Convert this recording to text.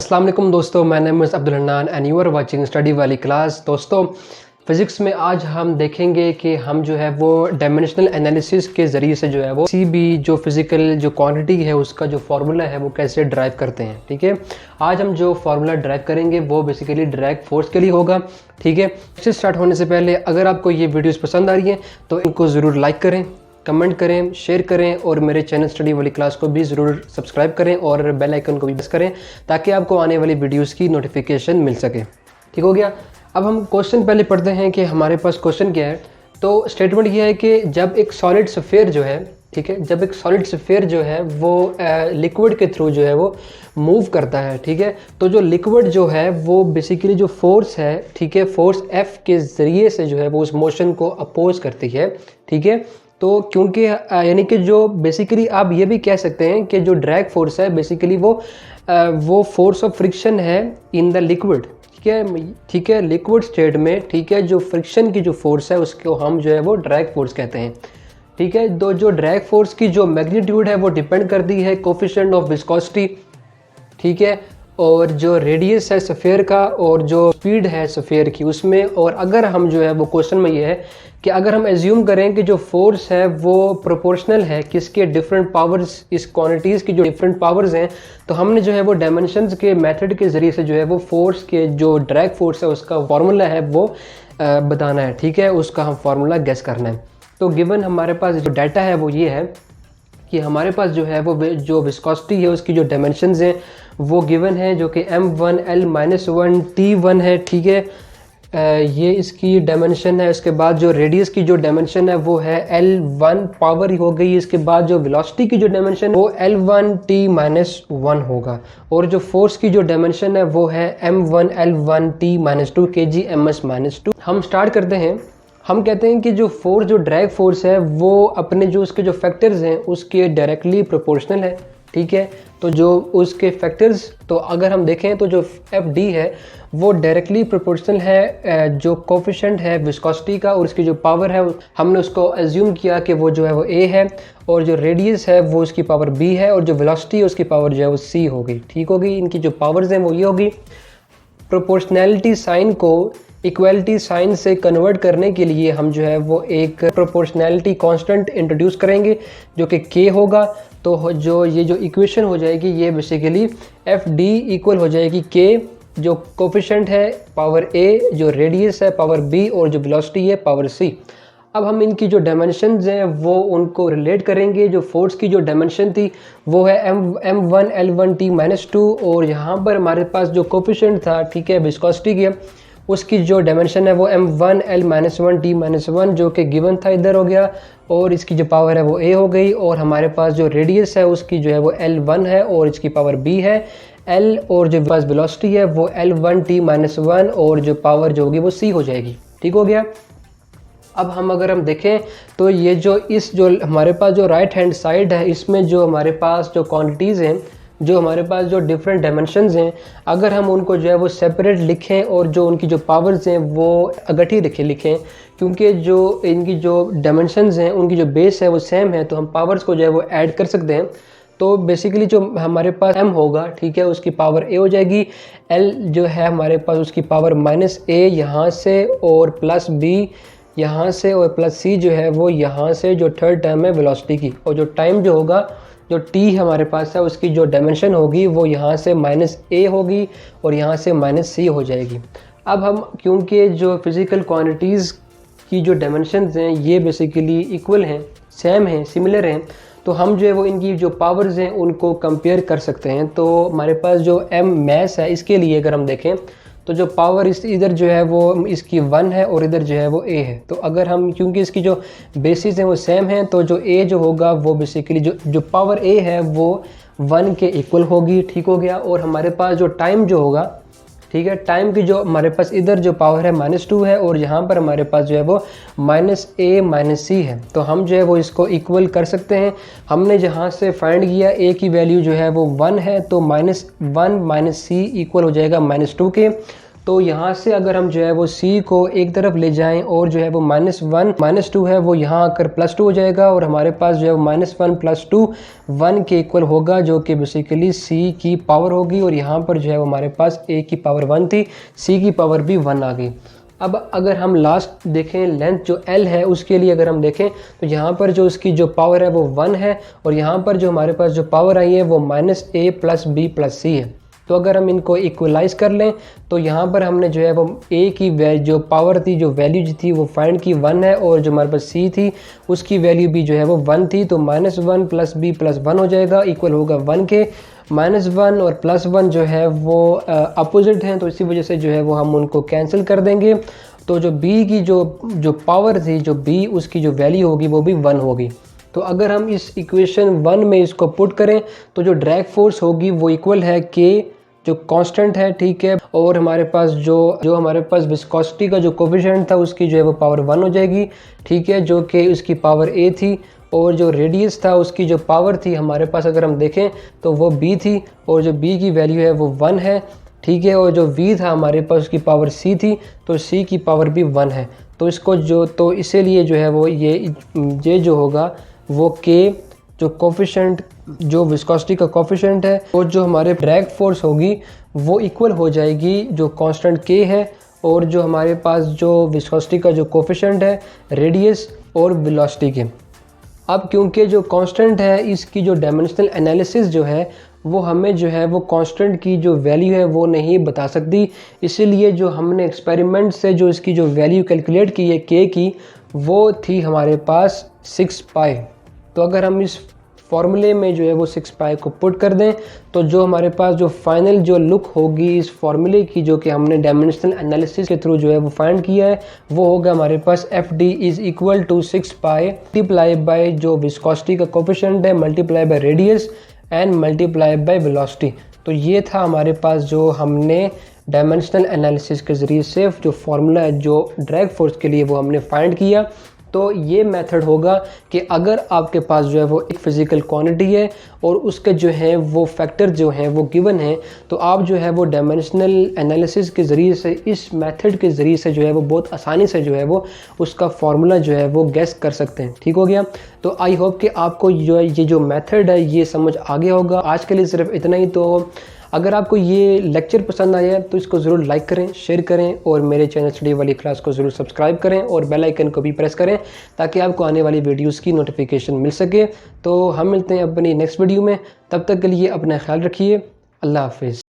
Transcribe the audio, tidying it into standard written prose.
अस्सलाम वालेकुम दोस्तों, मैं name Abdul Hannan and you are watching study वाली क्लास। दोस्तों फिज़िक्स में आज हम देखेंगे कि हम जो है वो डायमेंशनल एनालिसिस के ज़रिए से जो है वो किसी भी जो फिज़िकल जो क्वांटिटी है उसका जो फार्मूला है वो कैसे ड्राइव करते हैं। ठीक है, आज हम जो फार्मूला ड्राइव करेंगे वो बेसिकली डायरेक्ट फोर्स के लिए होगा। ठीक है, इससे स्टार्ट होने से पहले अगर आपको ये वीडियोज़ पसंद आ रही है तो इनको ज़रूर लाइक करें, कमेंट करें, शेयर करें और मेरे चैनल स्टडी वाली क्लास को भी ज़रूर सब्सक्राइब करें और बेल आइकन को भी प्रेस करें ताकि आपको आने वाली वीडियोस की नोटिफिकेशन मिल सके। ठीक हो गया। अब हम क्वेश्चन पहले पढ़ते हैं कि हमारे पास क्वेश्चन क्या है। तो स्टेटमेंट ये है कि जब एक सॉलिड स्फीयर जो है, ठीक है, जब एक सॉलिड स्फीयर जो है वो लिक्विड के थ्रू जो है वो मूव करता है, ठीक है, तो जो लिक्विड जो है वो बेसिकली जो फोर्स है, ठीक है, फोर्स एफ के ज़रिए से जो है वो उस मोशन को अपोज करती है। ठीक है, तो क्योंकि यानी कि जो बेसिकली आप ये भी कह सकते हैं कि जो ड्रैग फोर्स है बेसिकली वो फोर्स ऑफ फ्रिक्शन है इन द लिक्विड। ठीक है, लिक्विड स्टेट में, ठीक है, जो फ्रिक्शन की जो फोर्स है उसको हम जो है वो ड्रैग फोर्स कहते हैं। ठीक है, तो जो ड्रैग फोर्स की जो मैग्नीट्यूड है वो डिपेंड करती है कोफिशिएंट ऑफ विस्कोसिटी, ठीक है, और जो रेडियस है स्फीयर का और जो स्पीड है स्फीयर की उसमें। और अगर हम जो है वो क्वेश्चन में ये है कि अगर हम एज्यूम करें कि जो फोर्स है वो प्रोपोर्शनल है किसके डिफरेंट पावर्स, इस क्वांटिटीज़ की जो डिफरेंट पावर्स हैं, तो हमने जो है वो डायमेंशंस के मेथड के ज़रिए से जो है वो फोर्स के जो ड्रैग फोर्स है उसका फार्मूला है वो बताना है। ठीक है, उसका हम फार्मूला गेस करना है। तो गिवन हमारे पास जो डाटा है वो ये है कि हमारे पास जो है वो जो विस्कोसिटी है उसकी जो डायमेंशंस हैं वो गिवन है जो कि m1 L-1 T1 है। ठीक है, ये इसकी डायमेंशन है। इसके बाद जो रेडियस की जो डायमेंशन है वो है L1 पावर ही हो गई। इसके बाद जो वेलोसिटी की जो डायमेंशन वो L1 T-1 होगा और जो फोर्स की जो डायमेंशन है वो है m1 L1 T-2 kg/-2। हम स्टार्ट करते हैं। हम कहते हैं कि जो फोर्स, जो ड्रैग फोर्स है वो अपने जो उसके जो फैक्टर्स हैं उसके डायरेक्टली प्रोपोर्शनल है। ठीक है, तो जो उसके फैक्टर्स, तो अगर हम देखें तो जो एफ डी है वो डायरेक्टली प्रोपोर्शनल है जो कोफिशिएंट है विस्कोसिटी का और उसकी जो पावर है हमने उसको एज्यूम किया कि वो जो है वो ए है और जो रेडियस है वो उसकी पावर बी है और जो वेलोसिटी है उसकी पावर जो है वो सी होगी। ठीक होगी, इनकी जो पावर्स हैं वो ये होगी। प्रोपोर्शनैलिटी साइन को इक्वलिटी साइन से कन्वर्ट करने के लिए हम जो है वो एक प्रोपोर्शनैलिटी कांस्टेंट इंट्रोड्यूस करेंगे जो कि k होगा। तो जो ये जो इक्वेशन हो जाएगी ये बेसिकली एफ डी इक्वल हो जाएगी k, जो कोफिशिएंट है पावर a, जो रेडियस है पावर b और जो वेलोसिटी है पावर c। अब हम इनकी जो डायमेंशंस हैं वो उनको रिलेट करेंगे। जो फोर्स की जो डायमेंशन थी वो है m1 L1 T-2 और यहाँ पर हमारे पास जो कोफिशिएंट था, ठीक है, विस्कोसिटी की, उसकी जो डायमेंशन है वो m1 L-1 T-1 जो कि गिवन था, इधर हो गया, और इसकी जो पावर है वो a हो गई। और हमारे पास जो रेडियस है उसकी जो है वो L1 है और इसकी पावर b है L, और जो पास वेलोसिटी है वो L1 T-1 और जो पावर जो होगी वो c हो जाएगी। ठीक हो गया। अब अगर हम देखें तो ये जो जो हमारे पास जो राइट हैंड साइड है इसमें जो हमारे पास जो क्वांटिटीज़ हैं, जो हमारे पास जो डिफरेंट डायमेंशंस हैं, अगर हम उनको जो है वो सेपरेट लिखें और जो उनकी जो पावर्स हैं वो इकट्ठी लिखें क्योंकि जो इनकी जो डायमेंशंस हैं उनकी जो बेस है वो सेम है, तो हम पावर्स को जो है वो ऐड कर सकते हैं। तो बेसिकली जो हमारे पास m होगा, ठीक है, उसकी पावर a हो जाएगी। l जो है हमारे पास उसकी पावर -a यहाँ से और +b यहाँ से और +c जो है वो यहाँ से, जो थर्ड टर्म है वेलोसिटी की, और जो टाइम जो होगा, जो t हमारे पास है उसकी जो डायमेंशन होगी वो यहाँ से -a होगी और यहाँ से -c हो जाएगी। अब हम क्योंकि जो फिज़िकल क्वांटिटीज़ की जो डायमेंशंस हैं ये बेसिकली इक्वल हैं, सेम हैं, सिमिलर हैं, तो हम जो है वो इनकी जो पावर्स हैं उनको कंपेयर कर सकते हैं। तो हमारे पास जो m मैस है इसके लिए अगर हम देखें तो जो पावर इधर जो है वो इसकी 1 है और इधर जो है वो a है। तो अगर हम, क्योंकि इसकी जो बेसिस हैं वो सेम हैं, तो जो a जो होगा वो बेसिकली जो पावर a है वो 1 के इक्वल होगी। ठीक हो गया। और हमारे पास जो टाइम जो होगा, ठीक है, टाइम की जो हमारे पास इधर जो पावर है -2 है और यहाँ पर हमारे पास जो है वो -a -c है, तो हम जो है वो इसको इक्वल कर सकते हैं। हमने जहाँ से फाइंड किया a की वैल्यू जो है वो 1 है, तो -1 -c इक्वल हो जाएगा -2 के। तो यहाँ से अगर हम जो है वो c को एक तरफ ले जाएं और जो है वो -1 -2 है वो यहाँ आकर +2 हो जाएगा और हमारे पास जो है वो -1 + 2 1 के इक्वल होगा, जो कि बेसिकली c की पावर होगी। और यहाँ पर जो है वो हमारे पास a की पावर 1 थी, c की पावर भी 1 आ गई। अब अगर हम लास्ट देखें लेंथ जो l है उसके लिए अगर हम देखें तो यहाँ पर जो उसकी जो पावर है वो 1 है और यहाँ पर जो हमारे पास जो पावर आई है वो -a + b + c है। तो अगर हम इनको इक्वलाइज कर लें तो यहाँ पर हमने जो है वो a की जो पावर थी, जो वैल्यू जो थी वो फाइंड की 1 है और जो हमारे पास c थी उसकी वैल्यू भी जो है वो 1 थी। तो -1 + b + 1 हो जाएगा, इक्वल होगा 1 के। -1 और +1 जो है वो अपोजिट हैं, तो इसी वजह से जो है वो हम उनको कैंसिल कर देंगे। तो जो b की जो पावर थी, जो b उसकी जो वैल्यू होगी वो भी 1 होगी। तो अगर हम इस इक्वेशन 1 में इसको पुट करें तो जो ड्रैग फोर्स होगी वो इक्वल है k जो कांस्टेंट है, ठीक है। और हमारे पास जो हमारे पास विस्कोसिटी का जो कोफिशिएंट था उसकी जो है वो पावर 1 हो जाएगी, ठीक है, जो कि उसकी पावर a थी। और जो रेडियस था उसकी जो पावर थी हमारे पास अगर हम देखें तो वो b थी और जो b की वैल्यू है वो 1 है, ठीक है। और जो v था हमारे पास उसकी पावर c थी, तो c की पावर भी 1 है। तो इसको तो इसीलिए जो है वो ये जो होगा वो k जो कोफिशिएंट, जो विस्कोसिटी का कोफिशिएंट है और जो हमारे ड्रैग फोर्स होगी वो इक्वल हो जाएगी जो कांस्टेंट k है और जो हमारे पास जो विस्कोसिटी का जो कोफिशिएंट है, रेडियस और वेलोसिटी के। अब क्योंकि जो कांस्टेंट है इसकी जो डायमेंशनल एनालिसिस जो है वो हमें जो है वो कांस्टेंट की जो वैल्यू है वो नहीं बता सकती, इसीलिए जो हमने एक्सपेरिमेंट से जो इसकी जो वैल्यू कैलकुलेट की है k की वो थी हमारे पास 6π। तो अगर हम इस फॉर्मूले में जो है वो 6π को पुट कर दें तो जो हमारे पास जो फाइनल जो लुक होगी इस फॉर्मूले की, जो कि हमने डायमेंशनल एनालिसिस के थ्रू जो है वो फाइंड किया है, वो होगा हमारे पास FD = 6π मल्टीप्लाई बाय जो विस्कोसिटी का कोफिशिएंट है, multiply by radius and multiply by velocity. तो ये था हमारे पास जो हमने डायमेंशनल एनालिसिस के ज़रिए से जो फार्मूला है जो ड्रैग फोर्स के लिए वो हमने फाइंड किया। तो ये मेथड होगा कि अगर आपके पास जो है वो एक फ़िज़िकल क्वांटिटी है और उसके जो है वो फैक्टर जो हैं वो गिवन है, तो आप जो है वो डायमेंशनल एनालिसिस के ज़रिए से, इस मेथड के ज़रिए से जो है वो बहुत आसानी से जो है वो उसका फार्मूला जो है वो गेस कर सकते हैं। ठीक हो गया। तो आई होप कि आपको जो है ये जो मेथड है ये समझ आ गया होगा। आज के लिए सिर्फ इतना ही। तो अगर आपको ये लेक्चर पसंद आया तो इसको ज़रूर लाइक करें, शेयर करें और मेरे चैनल स्टडी वाली क्लास को ज़रूर सब्सक्राइब करें और बेल आइकन को भी प्रेस करें ताकि आपको आने वाली वीडियोस की नोटिफिकेशन मिल सके। तो हम मिलते हैं अपनी नेक्स्ट वीडियो में, तब तक के लिए अपना ख्याल रखिए। अल्लाह हाफिज़।